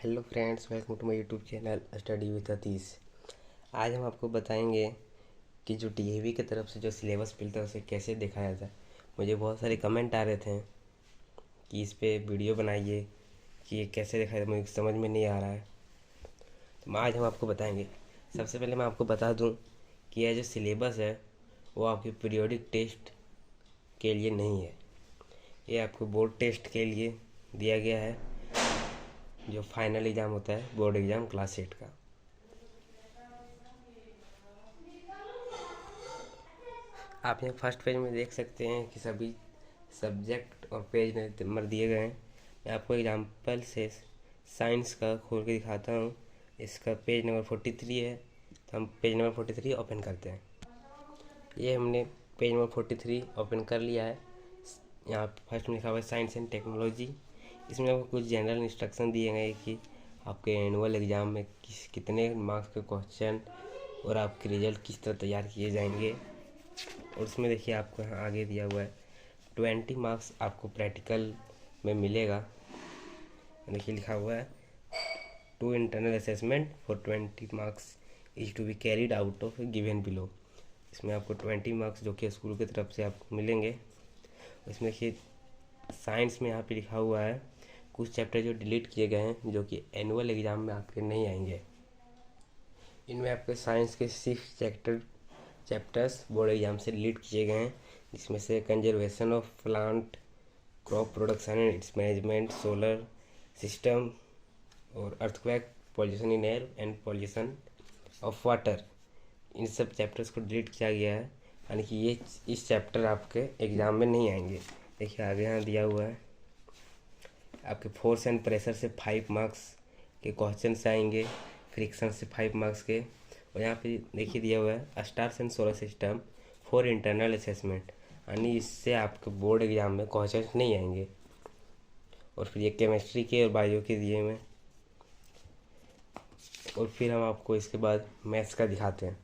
Hello friends, welcome to my YouTube channel study with Atish. आज हम आपको बताएंगे कि जो डीएवी की तरफ से जो सिलेबस मिलता है उसे कैसे दिखाया जाए। मुझे बहुत सारे कमेंट आ रहे थे कि इस पे वीडियो बनाइए कि ये कैसे दिखाया जाए, मुझे समझ में नहीं आ रहा है। तो आज हम आपको बताएंगे। सबसे पहले मैं आपको बता दूं कि यह जो सिलेबस है वो आपके पीरियोडिक टेस्ट के लिए नहीं है, ये आपको बोर्ड टेस्ट के लिए दिया गया है, जो फाइनल एग्ज़ाम होता है बोर्ड एग्ज़ाम क्लास 8 का। आप यहाँ फर्स्ट पेज में देख सकते हैं कि सभी सब्जेक्ट और पेज नंबर दिए गए हैं। मैं आपको एग्जांपल से साइंस का खोल के दिखाता हूँ। इसका पेज नंबर 43 है, तो हम पेज नंबर 43 ओपन करते हैं। ये हमने पेज नंबर 43 ओपन कर लिया है। यहाँ फर्स्ट में लिखा हुआ है साइंस एंड टेक्नोलॉजी। इसमें आपको कुछ जनरल इंस्ट्रक्शन दिए गए कि आपके एनुअल एग्ज़ाम में कितने मार्क्स के क्वेश्चन और आपके रिजल्ट किस तरह तैयार किए जाएंगे। और उसमें देखिए आपको यहाँ आगे दिया हुआ है 20 मार्क्स आपको प्रैक्टिकल में मिलेगा। देखिए लिखा हुआ है 2 internal assessment for 20 marks is to be carried out of given below. इसमें आपको 20 मार्क्स जो कि स्कूल की तरफ से आपको मिलेंगे। इसमें देखिए साइंस में यहाँ पे लिखा हुआ है कुछ चैप्टर जो डिलीट किए गए हैं, जो कि एनुअल एग्ज़ाम में आपके नहीं आएंगे। इनमें आपके साइंस के 6 चैप्टर्स बोर्ड एग्जाम से डिलीट किए गए हैं, जिसमें से conservation of plant, crop production and its management, solar system और earthquake, pollution in air and pollution of water, इन सब चैप्टर्स को डिलीट किया गया है। यानी कि ये इस चैप्टर आपके एग्ज़ाम में नहीं आएंगे। देखिए आगे यहाँ दिया हुआ है आपके फोर्स एंड प्रेशर से 5 मार्क्स के क्वेश्चन आएंगे, फ्रिक्शन से 5 मार्क्स के। और यहाँ पे देखिए दिया हुआ है stars and solar system for internal assessment, यानी इससे आपके बोर्ड एग्जाम में क्वेश्चन नहीं आएंगे। और फिर ये केमिस्ट्री के और बायो के दिए हुए। और फिर हम आपको इसके बाद मैथ्स का दिखाते हैं।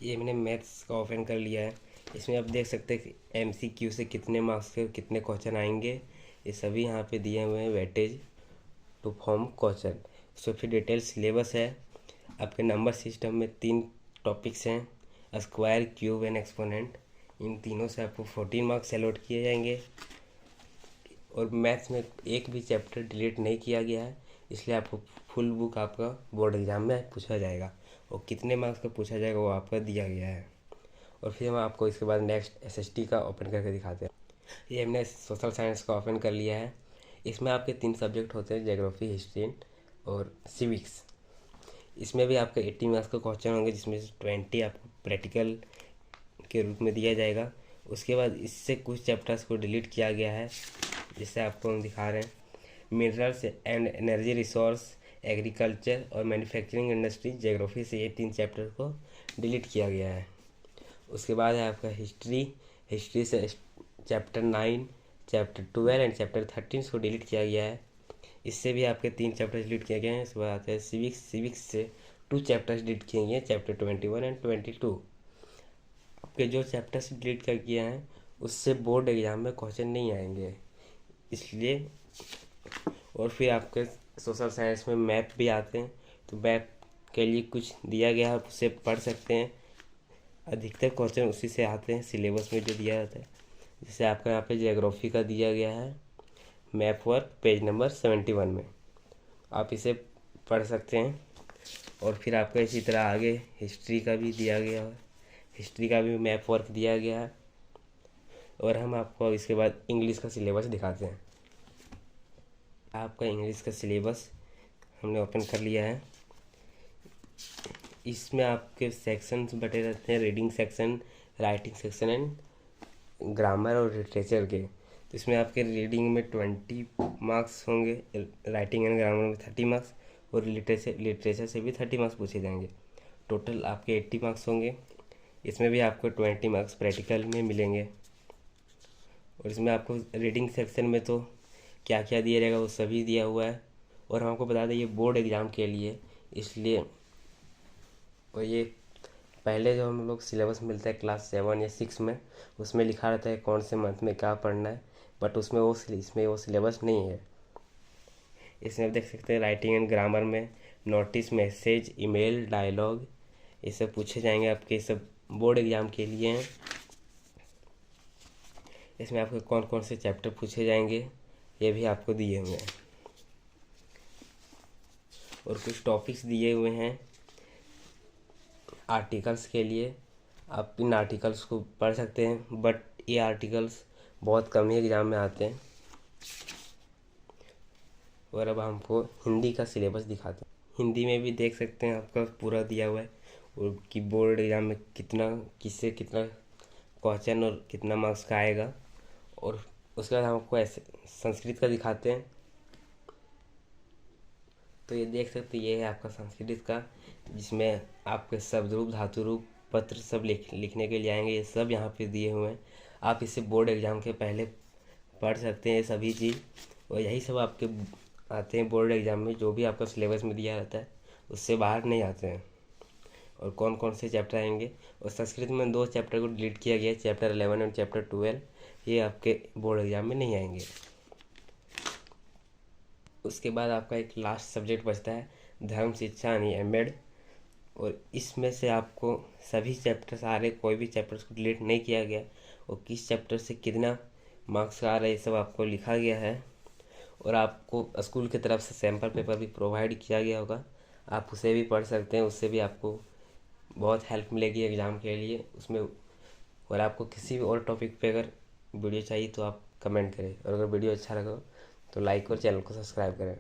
ये मैंने मैथ्स का ओपन कर लिया है। इसमें आप देख सकते हैं कि एमसीक्यू से कितने मार्क्स के कितने क्वेश्चन आएंगे, ये सभी यहाँ पे दिए हुए हैं वेटेज टू फॉर्म क्वेश्चन। इसमें फिर डिटेल सिलेबस है। आपके नंबर सिस्टम में 3 टॉपिक्स हैं, स्क्वायर, क्यूब एंड एक्सपोनेंट। इन तीनों से आपको 14 मार्क्स अलॉट किए जाएंगे। और मैथ्स में एक भी चैप्टर डिलीट नहीं किया गया है, इसलिए आपको फुल बुक आपका बोर्ड एग्जाम में पूछा जाएगा, और कितने मार्क्स का पूछा जाएगा वो आपका दिया गया है। और फिर हम आपको इसके बाद नेक्स्ट एसएसटी का ओपन करके दिखाते हैं। ये हमने सोशल साइंस का ओपन कर लिया है। इसमें आपके 3 सब्जेक्ट होते हैं, ज्योग्राफी, हिस्ट्री और सिविक्स। इसमें भी आपके 80 मार्क्स का क्वेश्चन होंगे, जिसमें से 20 आपको प्रैक्टिकल के रूप में दिया जाएगा। उसके बाद इससे कुछ चैप्टर्स को डिलीट किया गया है, जिससे आपको हम दिखा रहे हैं minerals and energy resource, agriculture और मैन्युफैक्चरिंग इंडस्ट्री। ज्योग्राफी से ये 3 चैप्टर को डिलीट किया गया है। उसके बाद है आपका हिस्ट्री से चैप्टर 9, चैप्टर 12 एंड चैप्टर 13 को डिलीट किया गया है। इससे भी आपके 3 चैप्टर डिलीट किए गए हैं। उसके बाद आते हैं सिविक्स से 2 चैप्टर्स डिलीट किए गए हैं, चैप्टर 21 एंड 22। आपके जो चैप्टर्स डिलीट कर किए हैं उससे बोर्ड एग्जाम में क्वेश्चन नहीं आएंगे, इसलिए। और फिर आपके सोशल साइंस में मैप भी आते हैं, तो मैप के लिए कुछ दिया गया है, आप उसे पढ़ सकते हैं। अधिकतर क्वेश्चन उसी से आते हैं, सिलेबस में जो दिया जाता है। जैसे आपका यहाँ पे ज्योग्राफी का दिया गया है मैप वर्क, पेज नंबर 71 में आप इसे पढ़ सकते हैं। और फिर आपका इसी तरह आगे हिस्ट्री का भी दिया गया है, हिस्ट्री का भी मैप वर्क दिया गया है। और हम आपको इसके बाद इंग्लिश का सिलेबस दिखाते हैं। आपका इंग्लिश का सिलेबस हमने ओपन कर लिया है। इसमें आपके सेक्शंस बटे रहते हैं, reading section, writing section and grammar और लिटरेचर के। तो इसमें आपके रीडिंग में 20 मार्क्स होंगे, राइटिंग एंड ग्रामर में 30 मार्क्स, और लिटरेचर से भी 30 मार्क्स पूछे जाएंगे। टोटल आपके 80 मार्क्स होंगे। इसमें भी आपको 20 मार्क्स प्रैक्टिकल में मिलेंगे। और इसमें आपको रीडिंग सेक्शन में तो क्या क्या दिया जाएगा वो सभी दिया हुआ है। और हम आपको बता दें ये बोर्ड एग्ज़ाम के लिए, इसलिए। और ये पहले जो हम लोग सिलेबस मिलता है क्लास 7 या 6 में, उसमें लिखा रहता है कौन से मंथ में क्या पढ़ना है, बट इसमें वो सिलेबस नहीं है। इसमें आप देख सकते हैं राइटिंग एंड ग्रामर में नोटिस, मैसेज, ईमेल, डायलॉग, ये सब पूछे जाएंगे आपके, सब बोर्ड एग्जाम के लिए हैं। इसमें आपके कौन कौन से चैप्टर पूछे जाएंगे ये भी आपको दिए हुए हैं, और कुछ टॉपिक्स दिए हुए हैं आर्टिकल्स के लिए। आप इन आर्टिकल्स को पढ़ सकते हैं, बट ये आर्टिकल्स बहुत कम ही एग्ज़ाम में आते हैं। और अब हमको हिंदी का सिलेबस दिखाते हैं। हिंदी में भी देख सकते हैं आपका पूरा दिया हुआ है, और कि बोर्ड एग्ज़ाम में कितना, किससे कितना क्वेश्चन और कितना मार्क्स का आएगा। और उसके बाद हम आपको ऐसे संस्कृत का दिखाते हैं। तो ये देख सकते हैं, ये है आपका संस्कृत का, जिसमें आपके शब्द रूप, धातु रूप, पत्र सब लिखने के लिए आएंगे। ये सब यहाँ पे दिए हुए हैं। आप इसे बोर्ड एग्ज़ाम के पहले पढ़ सकते हैं सभी चीज़, और यही सब आपके आते हैं बोर्ड एग्ज़ाम में। जो भी आपका सिलेबस में दिया रहता है उससे बाहर नहीं आते हैं। और कौन कौन से चैप्टर आएंगे, और संस्कृत में 2 चैप्टर को डिलीट किया गया है, चैप्टर 11 और चैप्टर 12। ये आपके बोर्ड एग्ज़ाम में नहीं आएंगे। उसके बाद आपका एक लास्ट सब्जेक्ट बचता है धर्म शिक्षा यानी एमएड, और इसमें से आपको सभी चैप्टर, सारे कोई भी चैप्टर को डिलीट नहीं किया गया, और किस चैप्टर से कितना मार्क्स आ रहा है ये सब आपको लिखा गया है। और आपको स्कूल की तरफ से सैम्पल पेपर भी प्रोवाइड किया गया होगा, आप उसे भी पढ़ सकते हैं। उससे भी आपको बहुत हेल्प मिलेगी एग्ज़ाम के लिए उसमें। और आपको किसी भी और टॉपिक पे अगर वीडियो चाहिए तो आप कमेंट करें, और अगर वीडियो अच्छा लगा तो लाइक और चैनल को सब्सक्राइब करें।